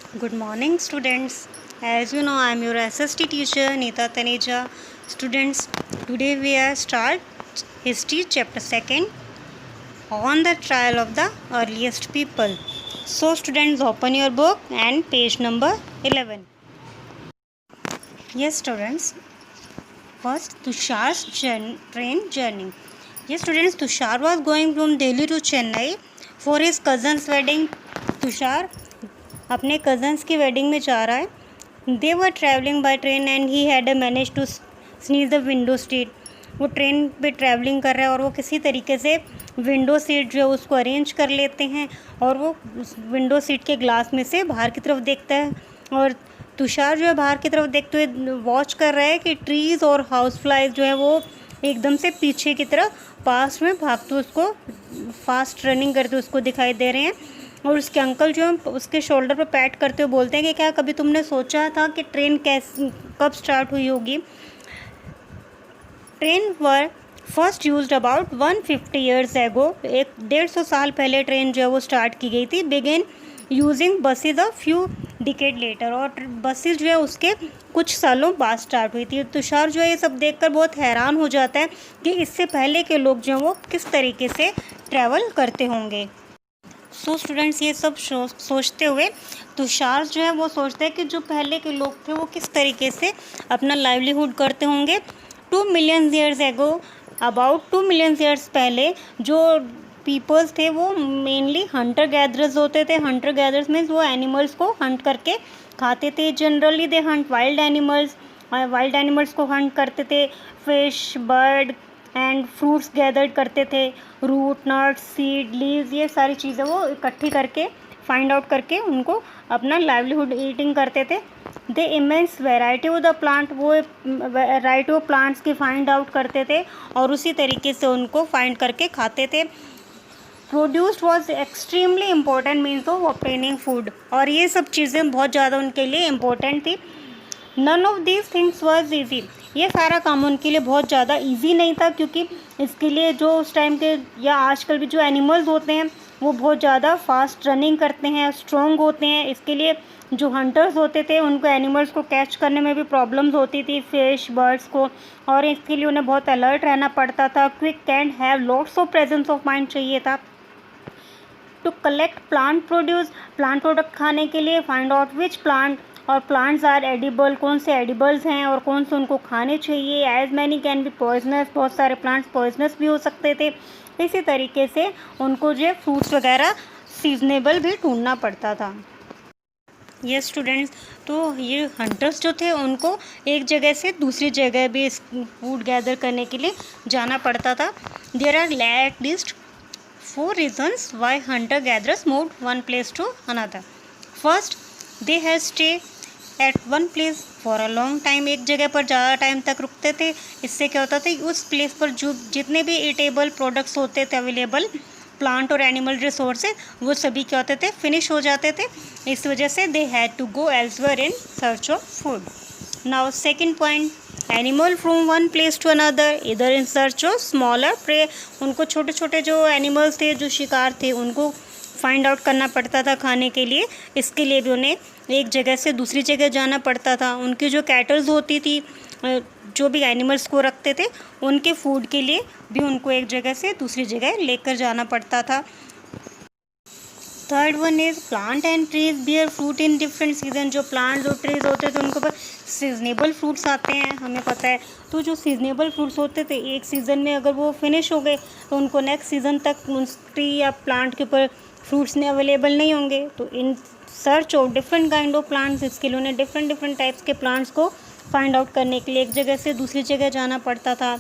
Good morning, students. As you know, I am your SST teacher, Neeta Taneja. Students, today we are start History chapter 2nd on the trial of the earliest people. So, students, open your book and page number 11. Yes, students. First, Tushar's train journey. Yes, students, Tushar was going from Delhi to Chennai for his cousin's wedding. Tushar अपने cousins की wedding में जा रहा है। They were travelling by train and he had managed to स्नीज the window seat. वो train पे travelling कर रहा है और वो किसी तरीके से विंडो सीट जो है उसको अरेंज कर लेते हैं और वो विंडो सीट के ग्लास में से बाहर की तरफ देखता है और तुषार जो है बाहर की तरफ देखते हुए वॉच कर रहा है कि ट्रीज़ और हाउस फ्लाइज जो है वो एकदम से पीछे की तरफ पास में भागते उसको फास्ट रनिंग करते उसको दिखाई दे रहे हैं। और उसके अंकल जो है उसके शोल्डर पर पैट करते हुए बोलते हैं कि क्या कभी तुमने सोचा था कि ट्रेन कब स्टार्ट हुई होगी। Train were first used about 150 years ago. 150 साल पहले ट्रेन जो है वो स्टार्ट की गई थी। Begin using buses a few decade later, और बसेज जो है उसके कुछ सालों बाद स्टार्ट हुई थी। तुषार जो है ये सब देखकर बहुत हैरान हो जाता है कि इससे पहले के लोग जो हैं वो किस तरीके से ट्रैवल करते होंगे। सो स्टूडेंट्स, ये सब सोचते हुए तुषार जो है वो सोचते हैं कि जो पहले के लोग थे वो किस तरीके से अपना लाइवलीहुड करते होंगे। 2 million years ago, about 2 million years पहले जो पीपल्स थे वो मेनली हंटर गैदरर्स होते थे। हंटर गैदरर्स मीन्स वो एनिमल्स को हंट करके खाते थे। Generally they Hunt wild animals को हंट करते थे। Fish, bird and fruits gathered करते थे। रूट, नट्स, सीड, लीव्स, ये सारी चीज़ें वो इकट्ठी करके फाइंड आउट करके उनको अपना लाइवलीहुड ईटिंग करते थे। They immense variety of the plant, वो वेराइटी ऑफ प्लांट्स की फाइंड आउट करते थे और उसी तरीके से उनको फाइंड करके खाते थे। Produced was extremely important means of obtaining food, और ये सब चीज़ें बहुत ज़्यादा उनके लिए इम्पोर्टेंट थी। None of these things was easy, ये सारा काम उनके लिए बहुत ज़्यादा ईजी नहीं था, क्योंकि इसके लिए जो उस टाइम के या आजकल भी जो एनिमल्स होते हैं वो बहुत ज़्यादा फास्ट रनिंग करते हैं, स्ट्रॉन्ग होते हैं। इसके लिए जो हंटर्स होते थे उनको एनिमल्स को कैच करने में भी प्रॉब्लम्स होती थी, फिश, बर्ड्स को, और इसके लिए उन्हें बहुत अलर्ट रहना पड़ता था। Quick and have lots of presence of mind चाहिए था। To collect plant produce, plant product खाने के लिए, फाइंड आउट विच प्लांट और प्लांट्स आर एडिबल, कौन से एडिबल्स हैं और कौन से उनको खाने चाहिए। As many can be poisonous, बहुत सारे प्लांट्स पॉइजनस भी हो सकते थे। इसी तरीके से उनको जो फ्रूट्स वगैरह सीजनेबल भी ढूंढना पड़ता था। ये स्टूडेंट्स, तो ये हंटर्स जो थे उनको एक जगह से दूसरी जगह भी फूड गैदर करने के लिए जाना पड़ता था। There are at least 4 reasons why hunter-gatherers moved one place to another. First, they had stay at one place for a long time. एक जगह पर ज़्यादा टाइम तक रुकते थे। इससे क्या होता था, उस प्लेस पर जो जितने भी ईटेबल प्रोडक्ट्स होते थे अवेलेबल, प्लांट और एनिमल रिसोर्सेज, वो सभी क्या होते थे, फिनिश हो जाते थे। इस वजह से they had to go elsewhere in search of food. Now second point, animal from one place to another इधर in search of smaller prey. उनको छोटे छोटे जो एनिमल्स थे, जो शिकार थे, उनको फाइंड आउट करना पड़ता था खाने के लिए। इसके लिए भी उन्हें एक जगह से दूसरी जगह जाना पड़ता था। उनकी जो कैटल्स होती थी, जो भी एनिमल्स को रखते थे, उनके फूड के लिए भी उनको एक जगह से दूसरी जगह लेकर जाना पड़ता था। Third one is plant and trees bear fruit in different season. जो प्लांट्स और ट्रीज होते थे उनके ऊपर सीजनेबल फ्रूट्स आते हैं, हमें पता है। तो जो सीजनेबल फ्रूट्स होते थे, एक सीज़न में अगर वो फिनिश हो गए तो उनको नेक्स्ट सीज़न तक उस ट्री या प्लांट के ऊपर फ्रूट्स ने अवेलेबल नहीं होंगे। तो इन search of different kind of plants, इसके लिए उन्हें डिफरेंट टाइप्स के प्लांट्स को फाइंड आउट करने के लिए एक जगह से दूसरी जगह जाना पड़ता था।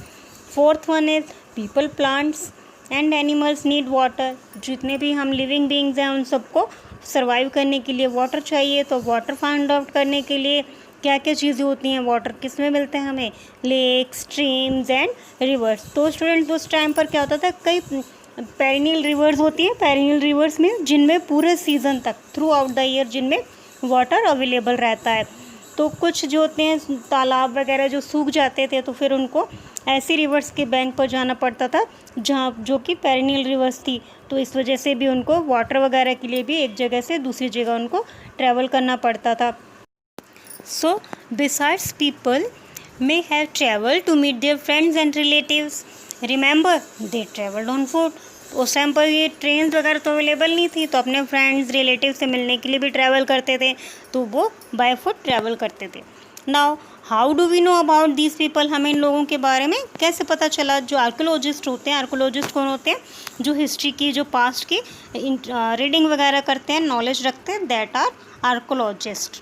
Fourth one is people, plants and animals need water. जितने भी हम लिविंग बींग्स हैं उन सबको सर्वाइव करने के लिए वाटर चाहिए। तो वाटर फाइंड आउट करने के लिए क्या क्या चीज़ें होती हैं, वाटर किस में मिलते हैं हमें, लेक, स्ट्रीम्स एंड रिवर्स। तो स्टूडेंट्स, उस टाइम पर क्या होता था, कई पेरिनियल रिवर्स होती हैं। पेरिनियल रिवर्स में जिनमें पूरे सीज़न तक थ्रू आउट द ईयर जिनमें वाटर अवेलेबल रहता है। तो कुछ जो होते हैं तालाब वगैरह जो सूख जाते थे, तो फिर उनको ऐसी रिवर्स के बैंक पर जाना पड़ता था जहाँ जो कि पेरिनियल रिवर्स थी। तो इस वजह से भी उनको वाटर वगैरह के लिए भी एक जगह से दूसरी जगह उनको ट्रैवल करना पड़ता था। So besides people may have traveled to meet their friends and relatives. Remember, they traveled on foot. उस टाइम पर ये ट्रेन वगैरह तो अवेलेबल नहीं थी, तो अपने फ्रेंड्स रिलेटिव से मिलने के लिए भी ट्रैवल करते थे, तो वो बाय फुट ट्रैवल करते थे। Now how do we know about these people, हमें इन लोगों के बारे में कैसे पता चला? जो आर्कोलॉजिस्ट होते हैं, आर्कोलॉजिस्ट कौन होते हैं? जो हिस्ट्री की, जो पास्ट की रीडिंग वगैरह करते हैं, नॉलेज रखते हैं, that are archaeologist.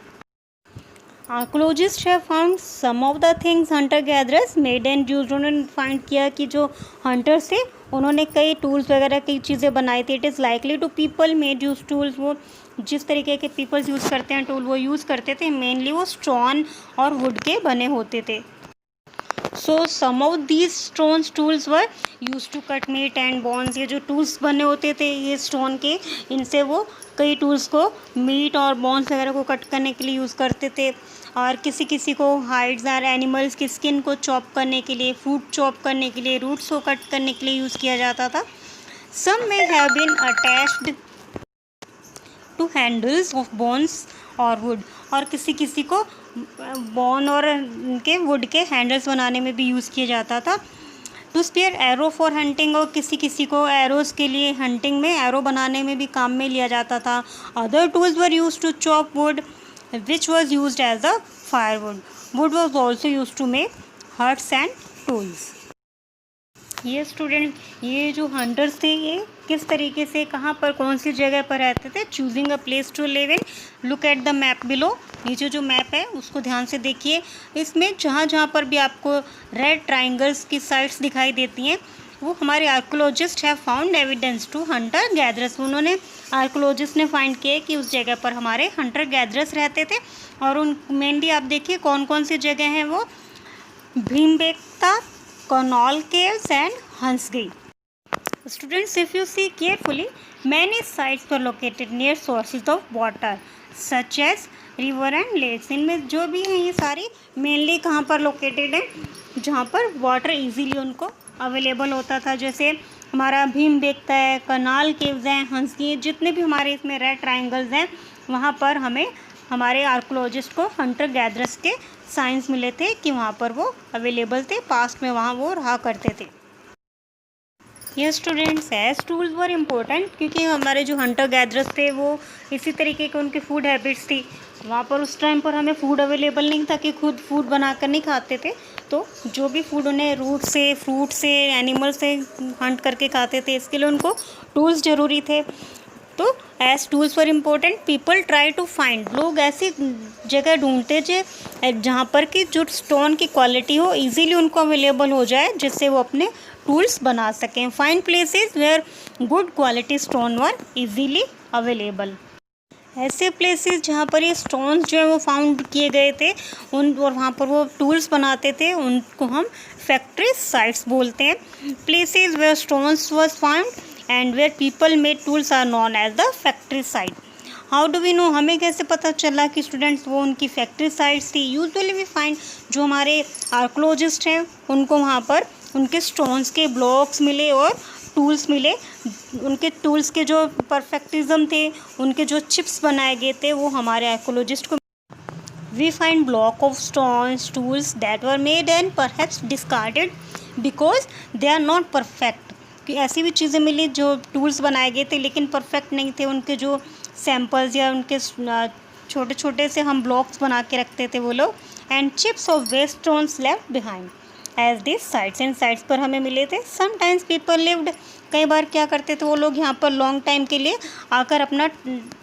Archaeologist have found some of the things hunter gatherers made and used. उन्होंने फाइंड किया कि जो हंटर्स थे उन्होंने कई टूल्स वगैरह कई चीज़ें बनाई थी। It is likely to people made use tools, वो जिस तरीके के पीपल्स यूज़ करते हैं टूल वो यूज़ करते थे, मेनली वो स्टोन और वुड के बने होते थे। So some of these stones tools were use to cut meat and bones. ये जो टूल्स बने होते थे ये स्टोन के, इनसे वो कई टूल्स को मीट और बोन्स वगैरह को कट करने के लिए यूज़ करते थे। और किसी किसी को हाइड्स और एनिमल्स की स्किन को चॉप करने के लिए, फ्रूट चॉप करने के लिए, रूट्स को कट करने के लिए यूज़ किया जाता था। Some may have been attached to handles of bones और वुड। और किसी किसी को बोन और उनके वुड के हैंडल्स बनाने में भी यूज़ किया जाता था। To spare arrow for hunting, और किसी किसी को एरोज़ के लिए हंटिंग में एरो बनाने में भी काम में लिया जाता था। Other tools were use to chop wood which was used as a firewood. Wood was also used to make huts and tools. ये स्टूडेंट, ये जो हंटर्स थे ये किस तरीके से कहाँ पर कौन सी जगह पर रहते थे? Choosing a place to live in, look at the map below. नीचे जो मैप है उसको ध्यान से देखिए। इसमें जहाँ जहाँ पर भी आपको रेड ट्राइंगल्स की साइट्स दिखाई देती हैं वो हमारे archaeologist have found evidence to hunter gatherers. उन्होंने आर्कोलॉजिस्ट ने फाइंड किया कि उस जगह पर हमारे हंटर गैदरर्स रहते थे। और उन मेनली आप देखिए कौन कौन सी जगह हैं वो, Bhimbetka, Kurnool caves and Hunsgi. Students, if you see carefully, many sites were located near sources of water such as river and lakes. इनमें जो भी हैं ये सारी मेनली कहाँ पर लोकेटेड है? जहाँ पर वाटर इजीली उनको अवेलेबल होता था। जैसे हमारा भीमबेटका है, कनाल केव्स हैं, हंसगी, जितने भी हमारे इसमें रेड ट्राइंगल्स हैं वहाँ पर हमें हमारे आर्कोलॉजिस्ट को हंटर गैदरर्स के साइंस मिले थे कि वहाँ पर वो अवेलेबल थे, पास्ट में वहाँ वो रहा करते थे। ये students, as tools were important, क्योंकि हमारे जो हंटर गैदरर्स थे वो इसी तरीके के उनकी फूड हैबिट्स थी। वहाँ पर उस टाइम पर हमें फूड अवेलेबल नहीं था कि खुद फूड बनाकर नहीं खाते थे, तो जो भी फूड उन्हें रूट से, फ्रूट से, एनिमल से हंट करके खाते थे, इसके लिए उनको टूल्स ज़रूरी थे। तो as tools for important, people try to find, लोग ऐसी जगह ढूंढते जहाँ पर कि जो स्टोन की क्वालिटी हो इजीली उनको अवेलेबल हो जाए, जिससे वो अपने टूल्स बना सकें। Find places where good quality stone were easily available. ऐसे प्लेसेस जहाँ पर ये स्टोन्स जो है वो फाउंड किए गए थे उन और वहाँ पर वो टूल्स बनाते थे, उनको हम फैक्ट्री साइट्स बोलते हैं। Places where stones was found and where people made tools are known as the factory site. How do we know, हमें कैसे पता चला कि स्टूडेंट्स वो उनकी फैक्ट्री साइट्स थी? यूजुअली वी फाइंड, जो हमारे आर्कोलॉजिस्ट हैं उनको वहाँ पर उनके स्टोन्स के ब्लॉक्स मिले और टूल्स मिले। उनके टूल्स के जो परफेक्टिज्म थे, उनके जो चिप्स बनाए गए थे वो हमारे आर्कोलॉजिस्ट को। We find block of stones, tools that were made and perhaps discarded because they are not perfect. कि ऐसी भी चीज़ें मिली जो टूल्स बनाए गए थे लेकिन परफेक्ट नहीं थे, उनके जो सैम्पल्स या उनके छोटे छोटे से हम ब्लॉक्स बना के रखते थे वो लोग। And chips of waste stones left behind as this sites, इन साइट्स पर हमें मिले थे। समटाइम्स पीपल लिव्ड, कई बार क्या करते थे वो लोग यहाँ पर लॉन्ग टाइम के लिए आकर अपना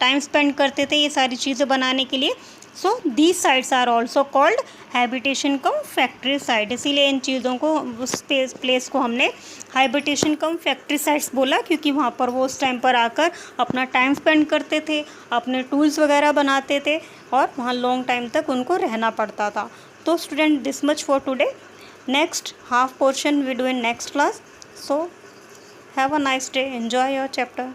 टाइम स्पेंड करते थे ये सारी चीज़ें बनाने के लिए। So these sites are also called habitation cum factory site. इसीलिए इन चीज़ों को, उस प्लेस को हमने हैबिटेशन कम फैक्ट्री साइट्स बोला, क्योंकि वहाँ पर वो उस टाइम पर आकर अपना टाइम स्पेंड करते थे, अपने टूल्स वगैरह बनाते थे और वहाँ लॉन्ग टाइम तक उनको रहना पड़ता था। तो student, this much for today. Next half portion we do in next class. So have a nice day. Enjoy your chapter.